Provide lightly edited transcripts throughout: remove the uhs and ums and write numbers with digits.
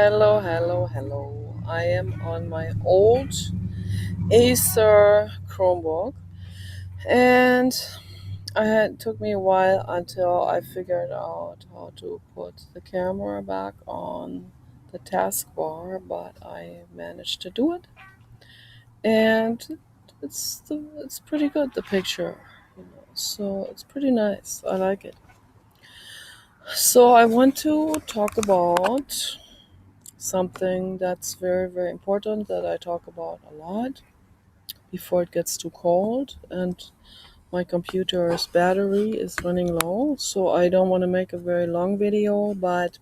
Hello, hello, hello. I am on my old Acer Chromebook, and took me a while until I figured out how to put the camera back on the taskbar, but I managed to do it, and it's pretty good, the picture, so it's pretty nice. I like it. So I want to talk about something that's very, very important that I talk about a lot before it gets too cold and my computer's battery is running low. So I don't want to make a very long video, but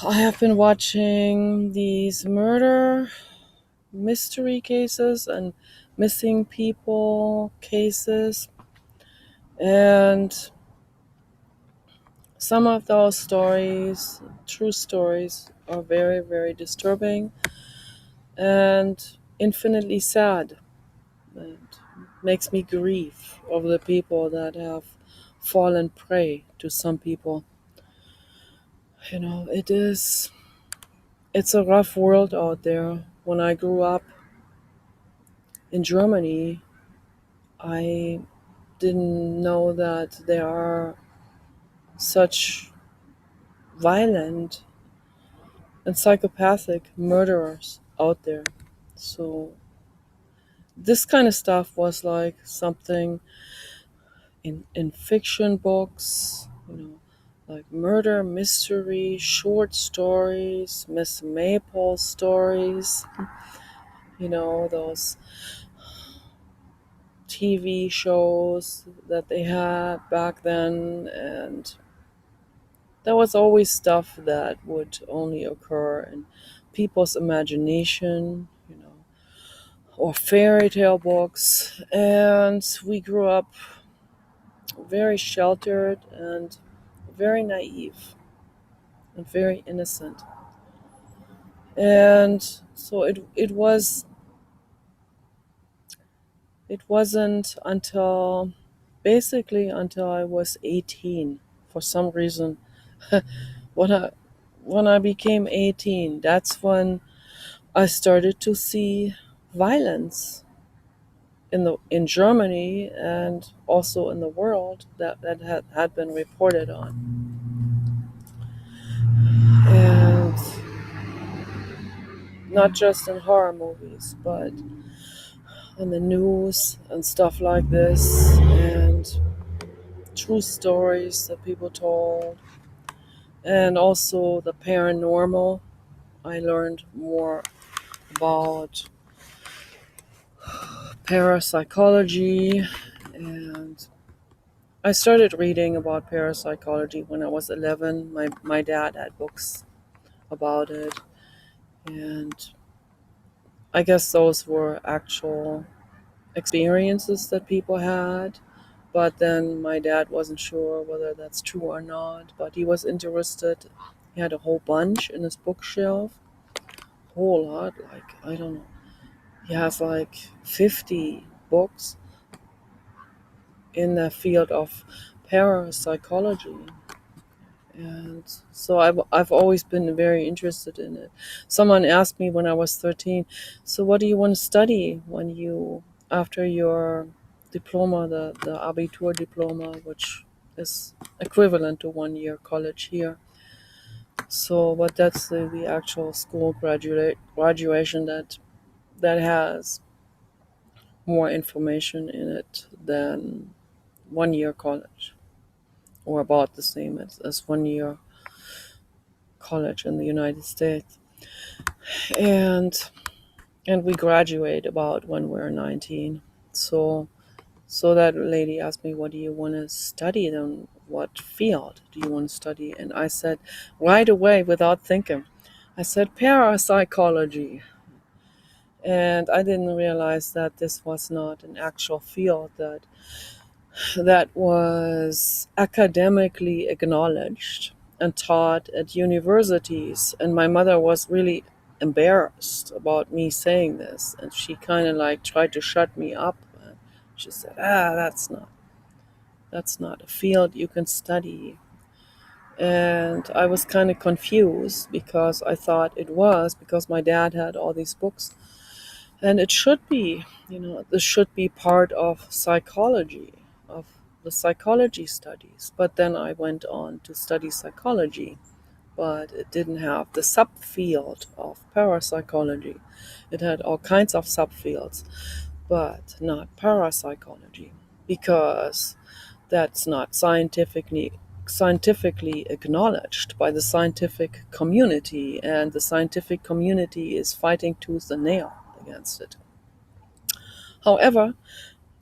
I have been watching these murder mystery cases and missing people cases, and some of those stories, true stories, are very, very disturbing and infinitely sad, and makes me grieve over the people that have fallen prey to some people. It's a rough world out there. When I grew up in Germany, I didn't know that there are such violent and psychopathic murderers out there. So this kind of stuff was like something in fiction books, like murder mystery short stories, Miss Maple stories, those TV shows that they had back then. And there was always stuff that would only occur in people's imagination, or fairy tale books. And we grew up very sheltered and very naive and very innocent. And so it wasn't until basically until I was 18, for some reason. when I when I became 18, that's when I started to see violence in Germany and also in the world that had been reported on. And not just in horror movies, but on the news and stuff like this, and true stories that people told, and also the paranormal. I learned more about parapsychology, and I started reading about parapsychology when I was 11. My dad had books about it, and I guess those were actual experiences that people had. But then my dad wasn't sure whether that's true or not, but he was interested. He had a whole bunch in his bookshelf, whole lot, like, I don't know. He has like 50 books in the field of parapsychology. And so I've always been very interested in it. Someone asked me when I was 13, so what do you want to study after your diploma, the Abitur diploma, which is equivalent to 1 year college here. So, but that's the actual school graduation that has more information in it than 1 year college, or about the same as 1 year college in the United States. And and we graduate about when we're 19. So that lady asked me, what do you want to study then? What field do you want to study? And I said right away, without thinking, I said parapsychology. And I didn't realize that this was not an actual field that was academically acknowledged and taught at universities. And my mother was really embarrassed about me saying this, and she kind of like tried to shut me up. She said, that's not a field you can study. And I was kind of confused because I thought it was because my dad had all these books. And it should be, this should be part of psychology, of the psychology studies. But then I went on to study psychology, but it didn't have the subfield of parapsychology. It had all kinds of subfields, but not parapsychology, because that's not scientifically acknowledged by the scientific community, and the scientific community is fighting tooth and nail against it. However,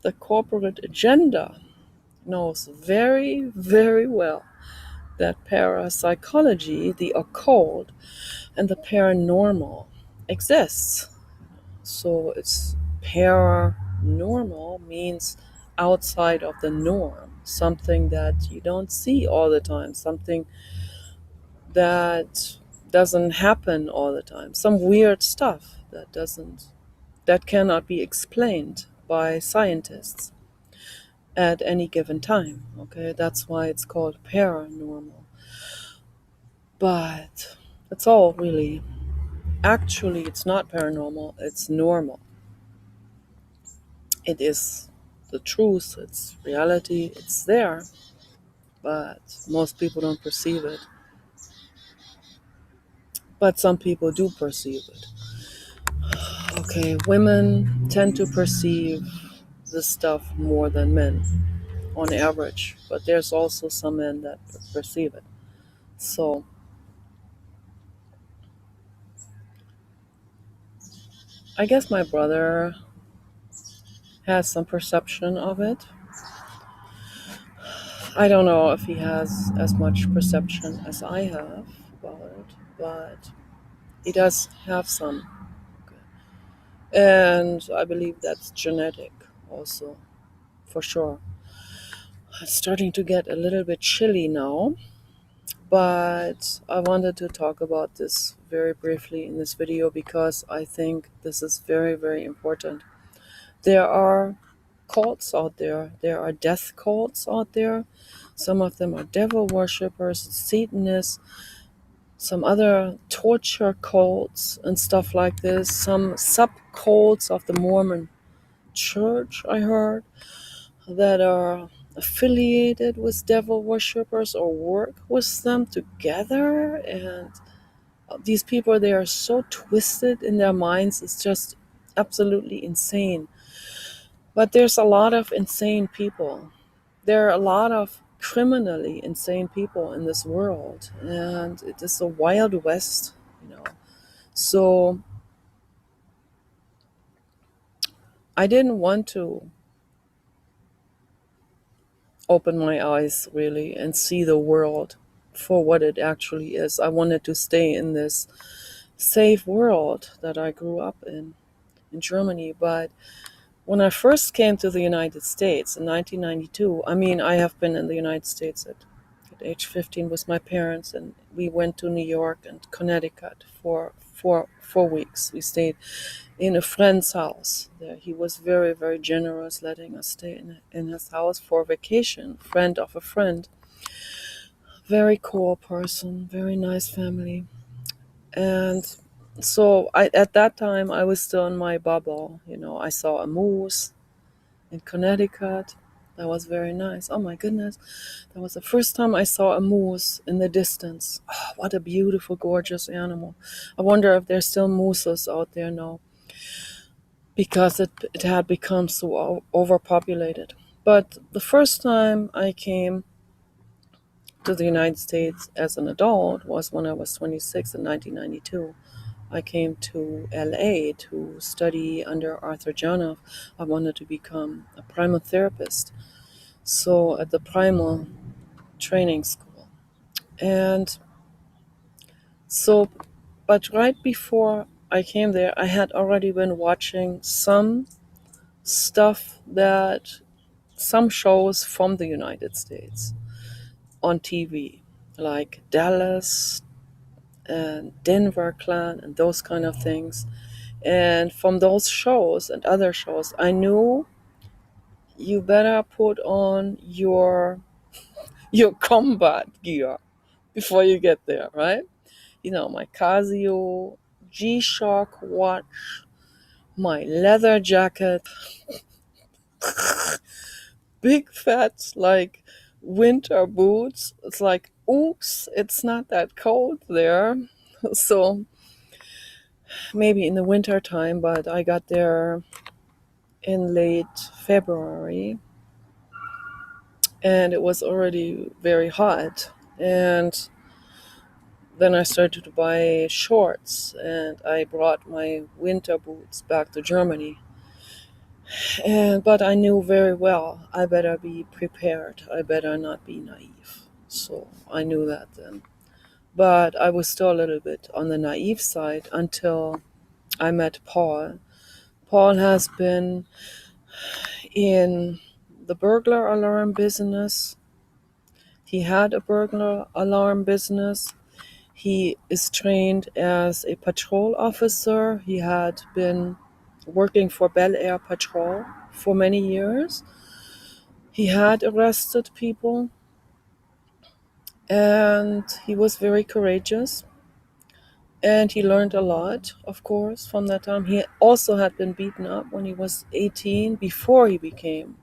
the corporate agenda knows very, very well that parapsychology, the occult, and the paranormal exists. So it's paranormal means outside of the norm, something that you don't see all the time, something that doesn't happen all the time, some weird stuff that cannot be explained by scientists at any given time. Okay, that's why it's called paranormal. But it's all really, actually, it's not paranormal, it's normal. It is the truth, it's reality, it's there, but most people don't perceive it. But some people do perceive it. Okay, women tend to perceive this stuff more than men on average, but there's also some men that perceive it. So I guess my brother has some perception of it. I don't know if he has as much perception as I have about it, but he does have some. And I believe that's genetic also, for sure. It's starting to get a little bit chilly now, but I wanted to talk about this very briefly in this video because I think this is very, very important. There are cults out there. There are death cults out there. Some of them are devil worshippers, Satanists, some other torture cults and stuff like this. Some sub cults of the Mormon church, I heard, that are affiliated with devil worshippers or work with them together. And these people, they are so twisted in their minds, it's just absolutely insane. But there's a lot of insane people. There are a lot of criminally insane people in this world, and it is a wild west, you know. So I didn't want to open my eyes really and see the world for what it actually is. I wanted to stay in this safe world that I grew up in Germany. But when I first came to the United States in 1992, I mean, I have been in the United States at age 15 with my parents, and we went to New York and Connecticut for 4 weeks. We stayed in a friend's house there. He was very, very generous, letting us stay in his house for vacation. Friend of a friend. Very cool person, very nice family. And so at that time, I was still in my bubble. I saw a moose in Connecticut. That was very nice. Oh my goodness. That was the first time I saw a moose in the distance. Oh, what a beautiful, gorgeous animal. I wonder if there's still mooses out there now, because it had become so overpopulated. But the first time I came to the United States as an adult was when I was 26 in 1992. I came to LA to study under Arthur Janov. I wanted to become a primal therapist, so at the primal training school. And so, but right before I came there, I had already been watching some stuff some shows from the United States on TV, like Dallas and Denver Clan and those kind of things. And from those shows and other shows, I knew you better put on your combat gear, before you get there, right? My Casio G-Shock watch, my leather jacket, big fat like winter boots. It's like, oops, it's not that cold there. So maybe in the winter time, but I got there in late February and it was already very hot. And then I started to buy shorts and I brought my winter boots back to Germany. And but I knew very well I better be prepared. I better not be naive. So I knew that then. But I was still a little bit on the naive side until I met Paul. Paul has been in the burglar alarm business. He had a burglar alarm business. He is trained as a patrol officer. He had been working for Bel Air Patrol for many years. He had arrested people and he was very courageous. And he learned a lot, of course, from that time. He also had been beaten up when he was 18 before he became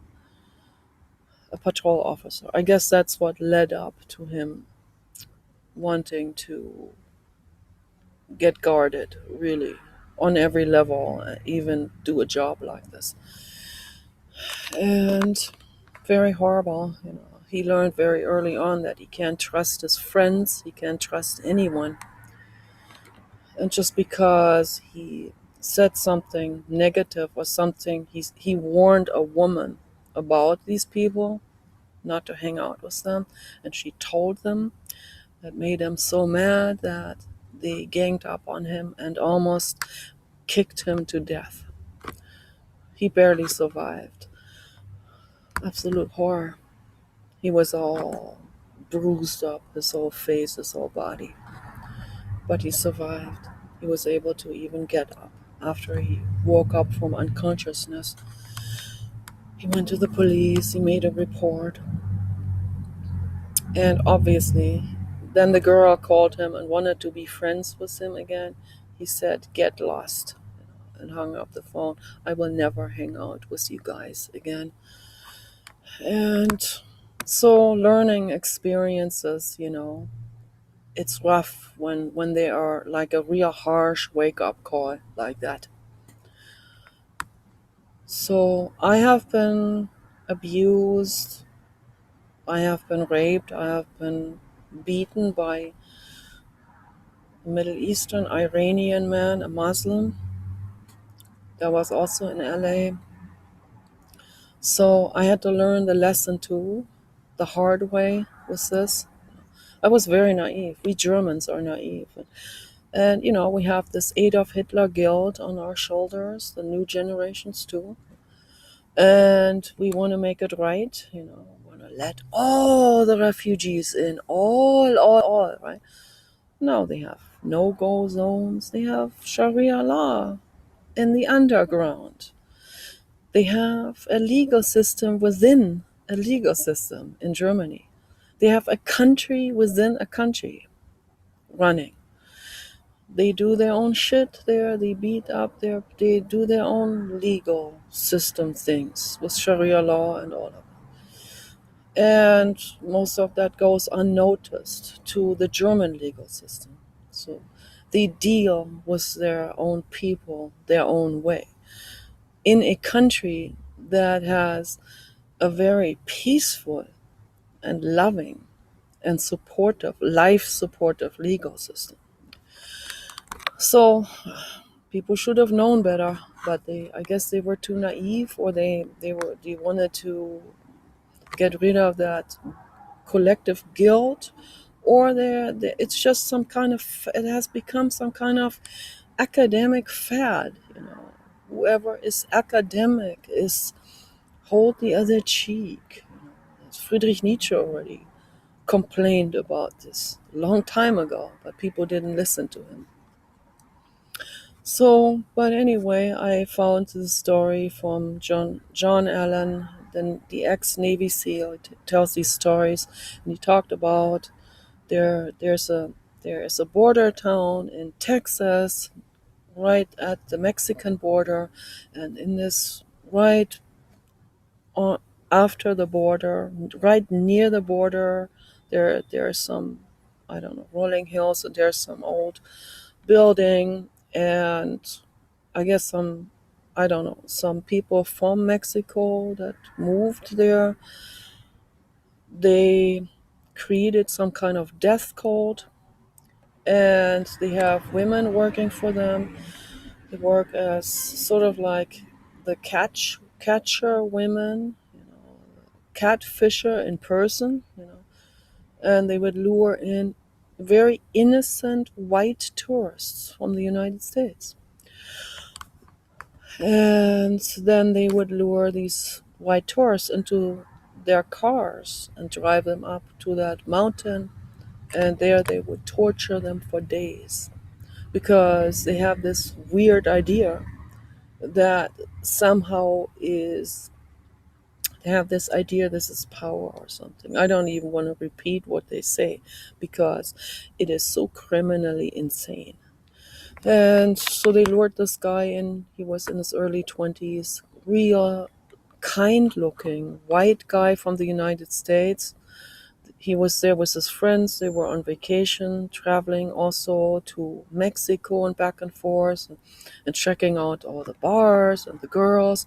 a patrol officer. I guess that's what led up to him wanting to get guarded, really, on every level, even do a job like this. And very horrible, He learned very early on that he can't trust his friends, he can't trust anyone. And just because he said something negative or something, he warned a woman about these people, not to hang out with them, and she told them. That made him so mad that they ganged up on him and almost kicked him to death. He barely survived. Absolute horror. He was all bruised up, his whole face, his whole body. But he survived. He was able to even get up after he woke up from unconsciousness. He went to the police, he made a report, and obviously, then the girl called him and wanted to be friends with him again. He said, "Get lost," and hung up the phone. "I will never hang out with you guys again." And so, learning experiences, it's rough when they are like a real harsh wake up call like that. So, I have been abused, I have been raped, I have been beaten by a Middle Eastern Iranian man, a Muslim, that was also in LA. So I had to learn the lesson too, the hard way with this. I was very naive. We Germans are naive. And, we have this Adolf Hitler guilt on our shoulders, the new generations too. And we want to make it right, want to let all the refugees in, all, right? No, they have no-go zones. They have Sharia law in the underground. They have a legal system within a legal system in Germany. They have a country within a country running. They do their own shit there. They beat up they do their own legal system things with Sharia law and all of it. And most of that goes unnoticed to the German legal system. So they deal with their own people their own way. In a country that has a very peaceful and loving and supportive, life supportive legal system. So people should have known better, but I guess they were too naive, or they wanted to get rid of that collective guilt, or it's just some kind of, it has become some kind of academic fad. Whoever is academic is hold the other cheek. Friedrich Nietzsche already complained about this a long time ago, but people didn't listen to him. So, but anyway, I found the story from John Allen, then the ex-Navy SEAL. Tells these stories, and he talked about There's a border town in Texas, right at the Mexican border, and in this right on, after the border, right near the border, there are some, I don't know, rolling hills, and there's some old building, and I guess some, I don't know, some people from Mexico that moved there, they created some kind of death code, and they have women working for them. They work as sort of like the catcher women, catfisher in person, and they would lure in very innocent white tourists from the United States. And then they would lure these white tourists into their cars and drive them up to that mountain, and there they would torture them for days because they have this weird idea that somehow is they have this idea this is power or something. I don't even want to repeat what they say because it is so criminally insane. And so they lured this guy in. He was in his early 20s, real kind looking white guy from the United States. He was there with his friends. They were on vacation, traveling also to Mexico and back and forth, and checking out all the bars and the girls.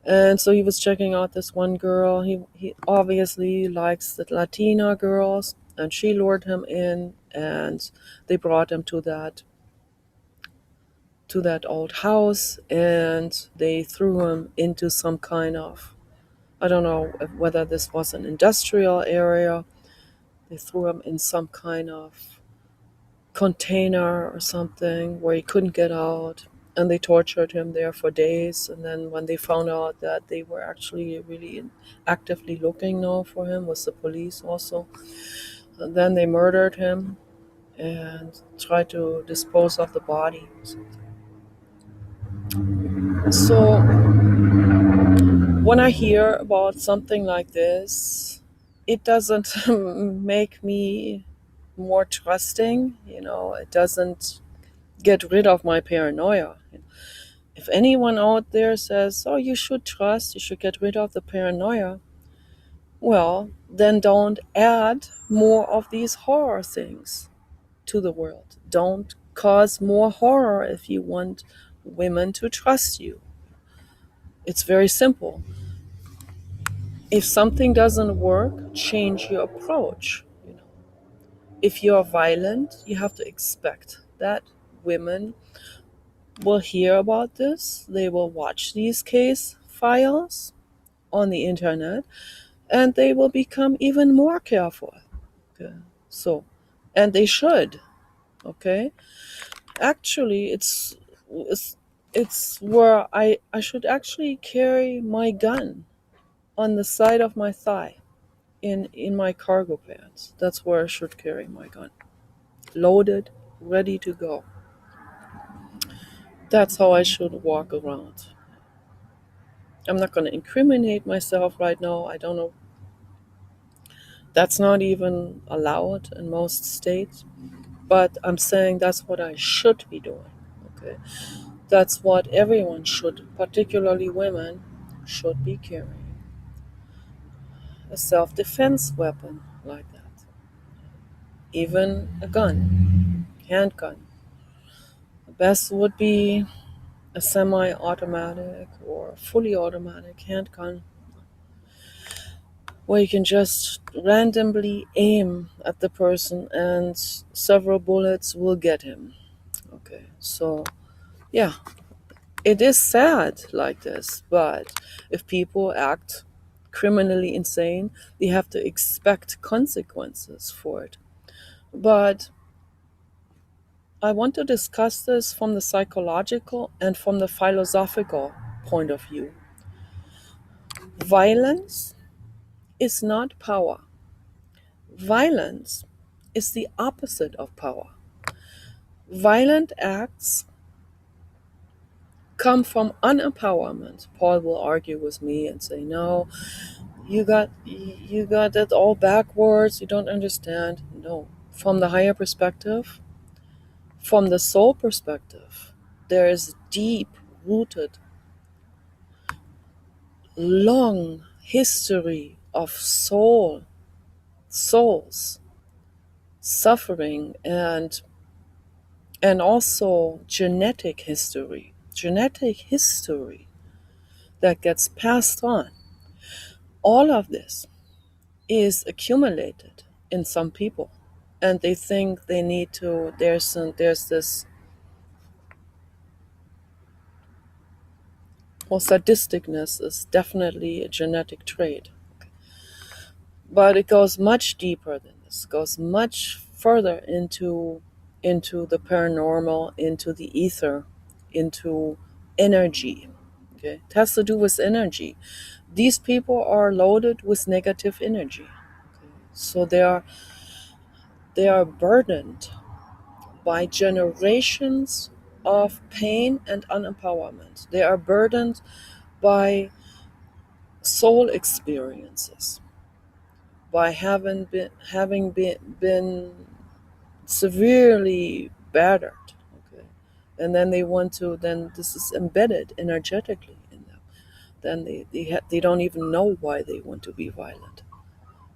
And so he was checking out this one girl. He obviously likes the Latina girls, and she lured him in, and they brought him to that old house, and they threw him into some kind of, I don't know whether this was an industrial area. They threw him in some kind of container or something where he couldn't get out, and they tortured him there for days. And then when they found out that they were actually really actively looking now for him with the police also, and then they murdered him and tried to dispose of the body. So when I hear about something like this, it doesn't make me more trusting. It doesn't get rid of my paranoia. If anyone out there says, oh, you should trust, you should get rid of the paranoia, well, then don't add more of these horror things to the world. Don't cause more horror if you want women to trust you. It's very simple. If something doesn't work, change your approach. If you're violent, you have to expect that women will hear about this. They will watch these case files on the internet, and they will become even more careful. Okay. So, and they should. Okay. Actually, it's it's where I should actually carry my gun on the side of my thigh in my cargo pants. That's where I should carry my gun. Loaded, ready to go. That's how I should walk around. I'm not going to incriminate myself right now. I don't know. That's not even allowed in most states. But I'm saying that's what I should be doing. Okay. That's what everyone should, particularly women, should be carrying. A self defense weapon like that. Even a gun, handgun. The best would be a semi automatic or fully automatic handgun where you can just randomly aim at the person and several bullets will get him. Okay, so yeah, it is sad like this, but if people act criminally insane, they have to expect consequences for it. But I want to discuss this from the psychological and from the philosophical point of view. Violence is not power. Violence is the opposite of power. Violent acts come from unempowerment. Paul will argue with me and say, "No, you got that all backwards. You don't understand." no. From the higher perspective, from the soul perspective, there is deep rooted, long history of souls suffering, and also genetic history that gets passed on. All of this is accumulated in some people, and they think they need to. There's this, well, sadisticness is definitely a genetic trait, but it goes much deeper than this. It goes much further into the paranormal, into the ether, into energy. Okay, it has to do with energy. These people are loaded with negative energy. Okay? So they are burdened by generations of pain and unempowerment. They are burdened by soul experiences, by having been severely battered. Okay, and then then this is embedded energetically in them. Then they don't even know why they want to be violent.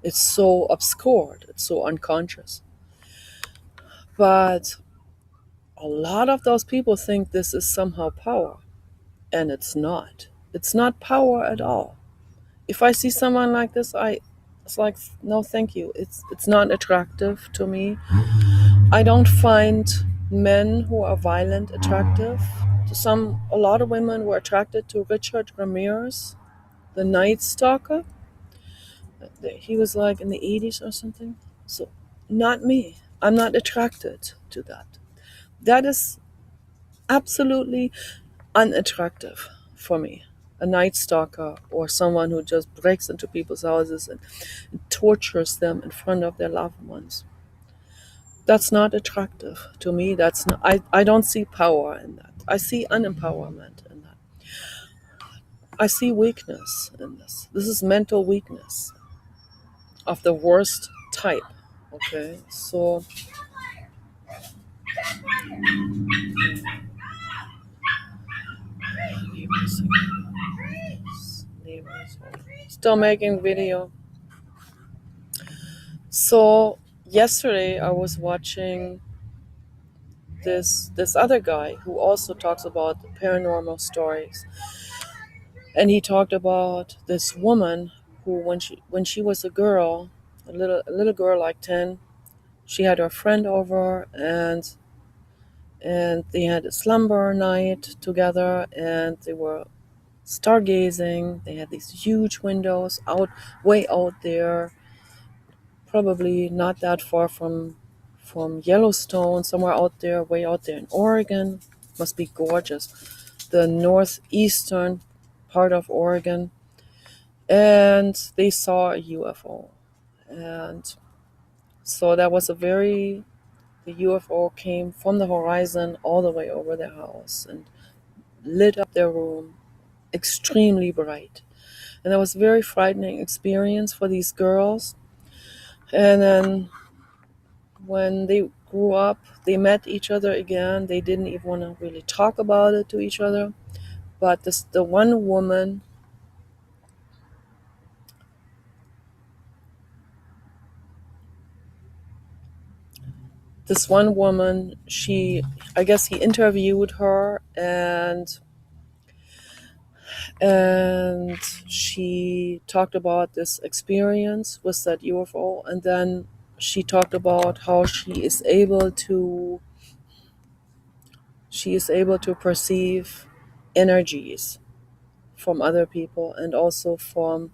It's so obscured. It's so unconscious. But a lot of those people think this is somehow power, and it's not. It's not power at all. If I see someone like this, it's like, no, thank you. It's not attractive to me. I don't find men who are violent attractive. A lot of women were attracted to Richard Ramirez, the Night Stalker. He was like in the 80s or something. So, not me. I'm not attracted to that. That is absolutely unattractive for me. A night stalker, or someone who just breaks into people's houses and tortures them in front of their loved ones. That's not attractive to me. That's not, I don't see power in that. I see unempowerment in that. I see weakness in this. This is mental weakness of the worst type. Okay, so still making video. So yesterday I was watching this other guy who also talks about paranormal stories, and he talked about this woman who, when she was a girl, a little girl like 10, she had her friend over, and they had a slumber night together, and they were stargazing. They had these huge windows way out there, probably not that far from Yellowstone, somewhere out there, way out there in Oregon. Must be gorgeous. The northeastern part of Oregon. And they saw a UFO. And so that was the UFO came from the horizon all the way over their house and lit up their room extremely bright. And that was a very frightening experience for these girls. And then when they grew up, they met each other again. They didn't even want to really talk about it to each other. But the one woman, I guess he interviewed her, and she talked about this experience with that UFO, and then she talked about how she is able to perceive energies from other people, and also from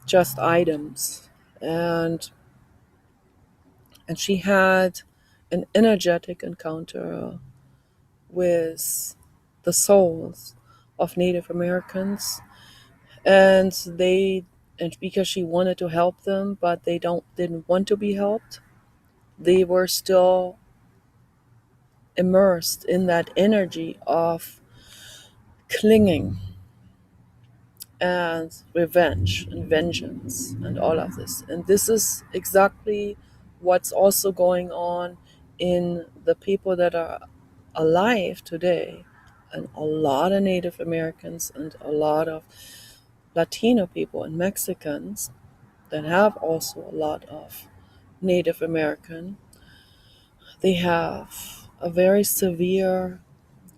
just items, and she had an energetic encounter with the souls of Native Americans, and because she wanted to help them, but they didn't want to be helped. They were still immersed in that energy of clinging and revenge and vengeance and all of this. And this is exactly what's also going on in the people that are alive today, and a lot of Native Americans and a lot of Latino people and Mexicans that have also a lot of Native American. They have a very severe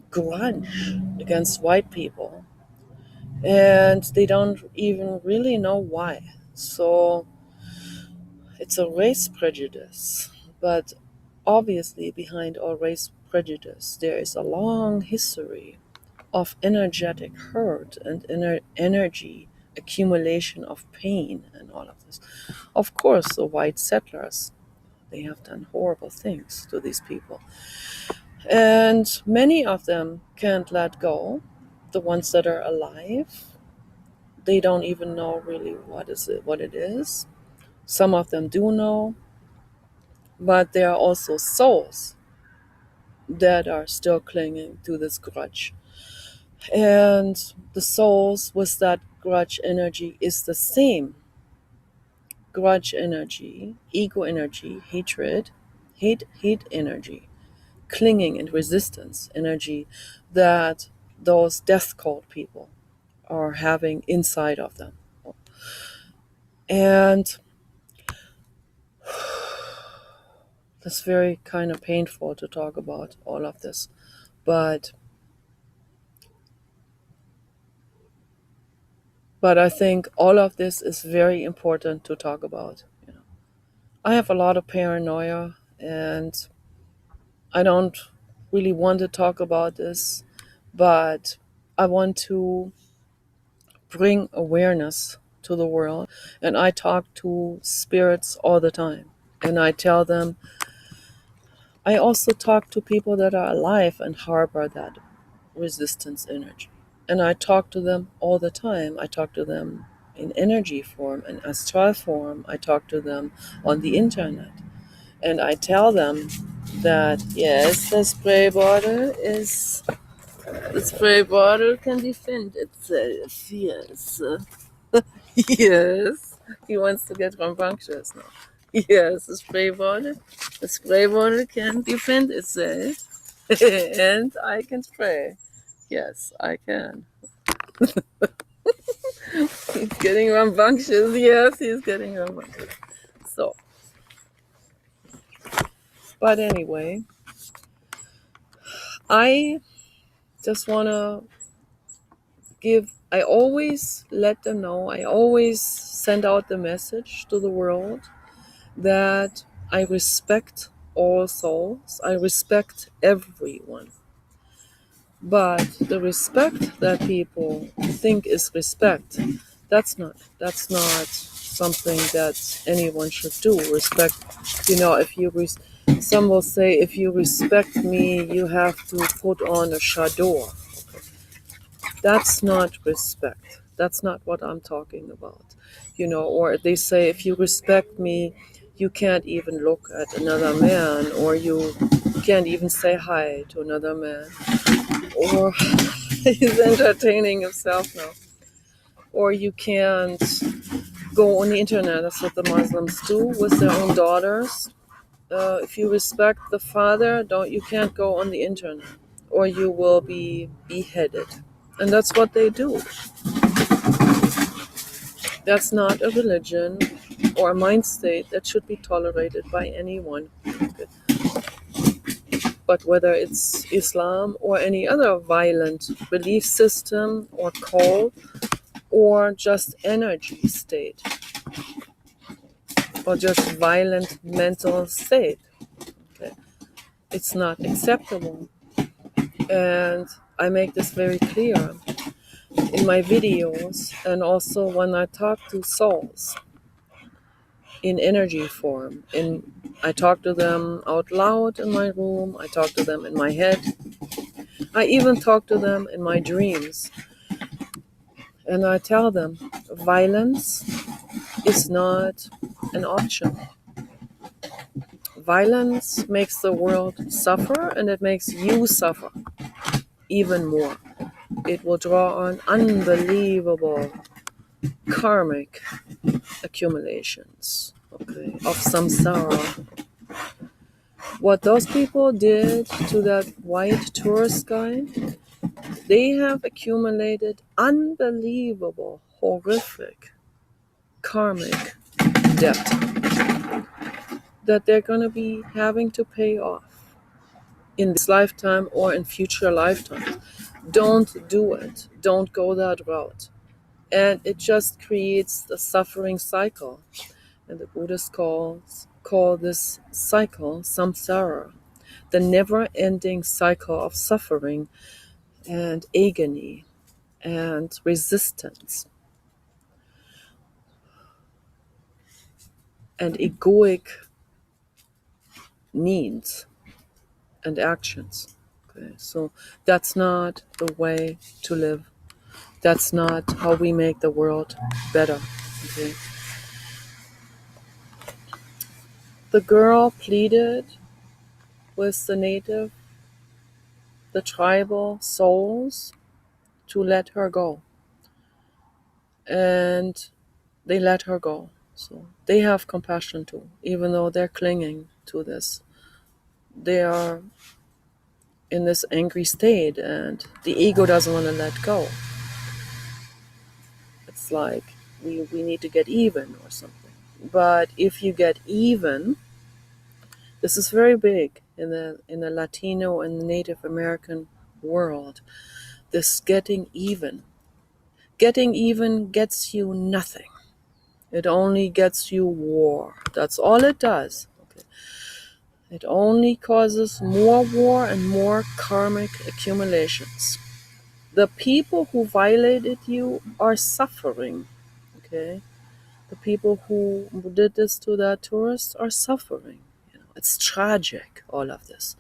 grudge against white people, and they don't even really know why. So it's a race prejudice, but obviously, behind all race prejudice, there is a long history of energetic hurt and energy accumulation of pain and all of this. Of course, the white settlers, they have done horrible things to these people. And many of them can't let go. The ones that are alive, they don't even know really what it is. Some of them do know, but there are also souls that are still clinging to this grudge. And the souls with that grudge energy is the same grudge energy, ego energy, hate energy, clinging and resistance energy that those death cult people are having inside of them. And it's very kind of painful to talk about all of this. But I think all of this is very important to talk about. I have a lot of paranoia, and I don't really want to talk about this, but I want to bring awareness to the world. And I talk to spirits all the time. And I tell them, I also talk to people that are alive and harbor that resistance energy. And I talk to them all the time. I talk to them in energy form, in astral form. I talk to them on the internet. And I tell them that, yes, the spray bottle can defend itself. Yes. Yes. He wants to get rambunctious now. Yes, the spray bottle can defend itself. And I can spray. Yes, I can. He's getting rambunctious. Yes, he's getting rambunctious. So, but anyway, I just want to I always let them know, I always send out the message to the world that I respect all souls, I respect everyone. But the respect that people think is respect, that's not something that anyone should do. Respect, if some will say, if you respect me, you have to put on a chador. That's not respect. That's not what I'm talking about. Or they say, if you respect me, you can't even look at another man, or you can't even say hi to another man. Or he's entertaining himself now. Or you can't go on the internet. That's what the Muslims do with their own daughters. If you respect the father, you can't go on the internet, or you will be beheaded. And that's what they do. That's not a religion or a mind state that should be tolerated by anyone. But whether it's Islam or any other violent belief system or cult or just energy state or just violent mental state, okay, it's not acceptable. And I make this very clear in my videos, and also when I talk to souls in energy form. I talk to them out loud in my room, I talk to them in my head, I even talk to them in my dreams. And I tell them, violence is not an option. Violence makes the world suffer, and it makes you suffer even more. It will draw on unbelievable karmic accumulations, okay, of samsara. What those people did to that white tourist guy, they have accumulated unbelievable, horrific, karmic debt that they're going to be having to pay off in this lifetime or in future lifetimes. Don't do it. Don't go that route. And it just creates the suffering cycle. And the Buddhists call this cycle samsara, the never-ending cycle of suffering and agony and resistance and egoic needs and actions. Okay, so that's not the way to live. That's not how we make the world better. Okay. The girl pleaded with the tribal souls to let her go. And they let her go. So they have compassion too, even though they're clinging to this. They are in this angry state and the ego doesn't want to let go. It's like we need to get even or something. But if you get even, this is very big in the Latino and Native American world. This getting even. Getting even gets you nothing. It only gets you war. That's all it does. Okay. It only causes more war and more karmic accumulations. The people who violated you are suffering. Okay. The people who did this to that tourist are suffering. It's tragic, all of this.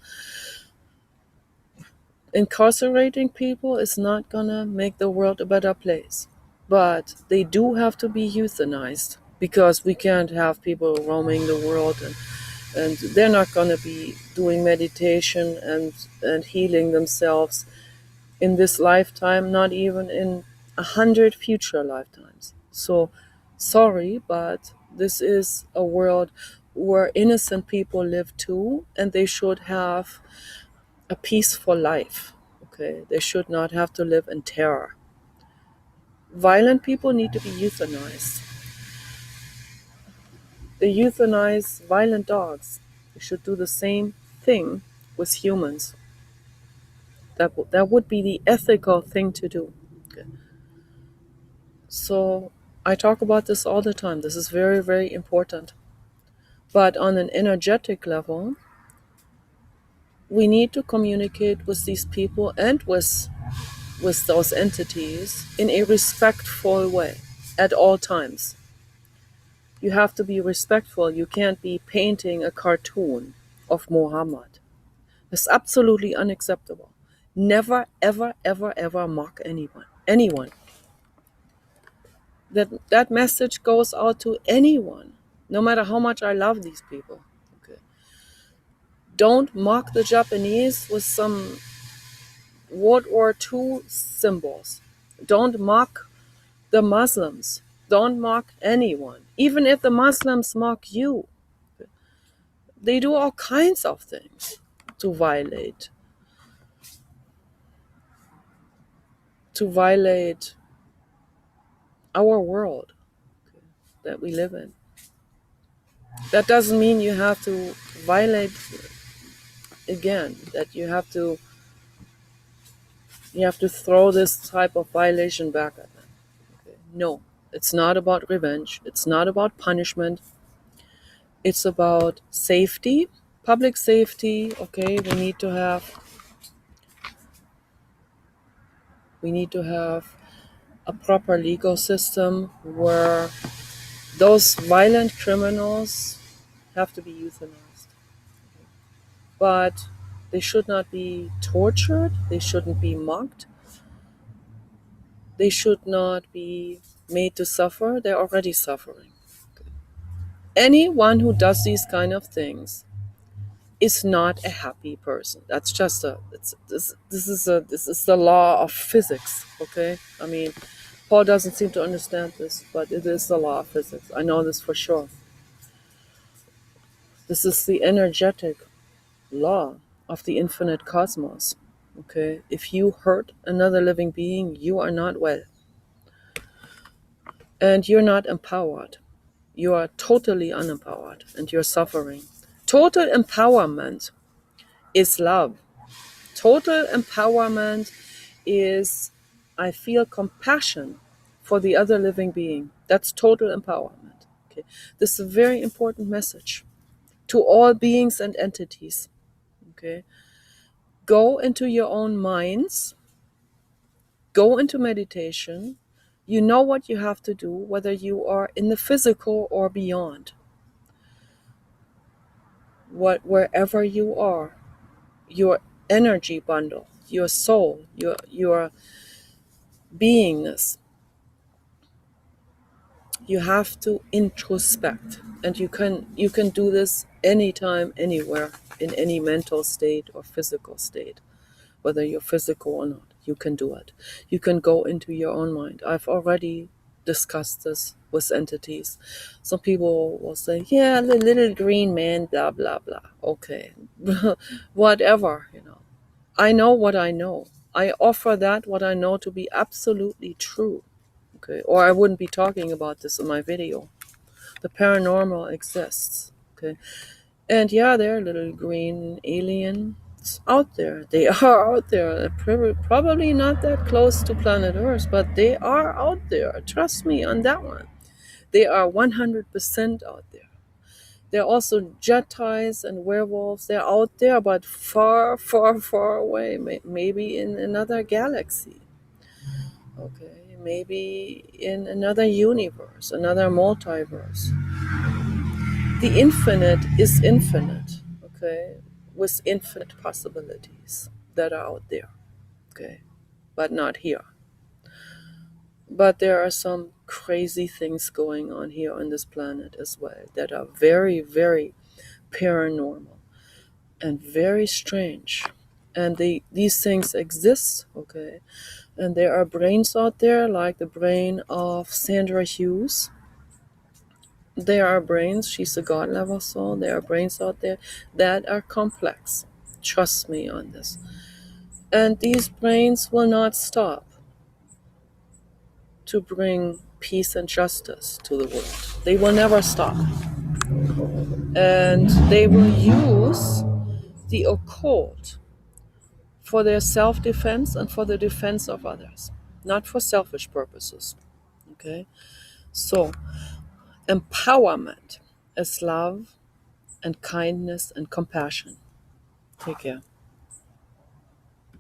Incarcerating people is not gonna make the world a better place. But they do have to be euthanized because we can't have people roaming the world and they're not going to be doing meditation and healing themselves in this lifetime, not even in 100 future lifetimes. So sorry, but this is a world where innocent people live too, and they should have a peaceful life. Okay, they should not have to live in terror. Violent people need to be euthanized. They euthanize violent dogs. They should do the same thing with humans. That would be the ethical thing to do. Okay. So I talk about this all the time. This is very, very important. But on an energetic level, we need to communicate with these people and with those entities in a respectful way at all times. You have to be respectful. You can't be painting a cartoon of Muhammad. It's absolutely unacceptable. Never, ever, ever, ever mock anyone. Anyone. That message goes out to anyone, no matter how much I love these people. Okay. Don't mock the Japanese with some World War II symbols. Don't mock the Muslims. Don't mock anyone. Even if the Muslims mock you, they do all kinds of things to violate our world that we live in. That doesn't mean you have to violate again, that you have to throw this type of violation back at them. Okay. No, it's not about revenge. It's not about punishment. It's about safety, public safety. Okay, we need to have a proper legal system where those violent criminals have to be euthanized. But they should not be tortured. They shouldn't be mocked. They should not be made to suffer. They're already suffering. Anyone who does these kind of things is not a happy person. That's just this is the law of physics. Okay, I mean, Paul doesn't seem to understand this, but it is the law of physics. I know this for sure. This is the energetic law of the infinite cosmos. Okay? If you hurt another living being, you are not well. And you're not empowered. You are totally unempowered and you're suffering. Total empowerment is love. Total empowerment is, I feel compassion for the other living being. That's total empowerment. Okay? This is a very important message to all beings and entities. Okay? Go into your own minds, go into meditation. You know what you have to do, whether you are in the physical or beyond. Wherever you are, your energy bundle, your soul, your beingness, you have to introspect. And you can do this anytime, anywhere, in any mental state or physical state. Whether you're physical or not, you can do it. You can go into your own mind. I've already discussed this with entities. Some people will say, yeah, the little green man, blah, blah, blah. Okay, whatever, I know what I know. I offer that what I know to be absolutely true. Okay, or I wouldn't be talking about this in my video. The paranormal exists. Okay, and yeah, there are little green aliens out there. They are out there. They're probably not that close to planet Earth, but they are out there. Trust me on that one. They are 100% out there. There are also Jetis and werewolves. They're out there, but far, far, far away. Maybe in another galaxy. Okay, maybe in another universe, another multiverse. The infinite is infinite, okay, with infinite possibilities that are out there, okay, but not here. But there are some crazy things going on here on this planet as well that are very, very paranormal and very strange. And these things exist, okay, and there are brains out there like the brain of Sandra Hughes. There are brains, she's a God level soul. There are brains out there that are complex. Trust me on this. And these brains will not stop to bring peace and justice to the world. They will never stop. And they will use the occult for their self defense and for the defense of others, not for selfish purposes. Okay? So, empowerment is love and kindness and compassion. Take care.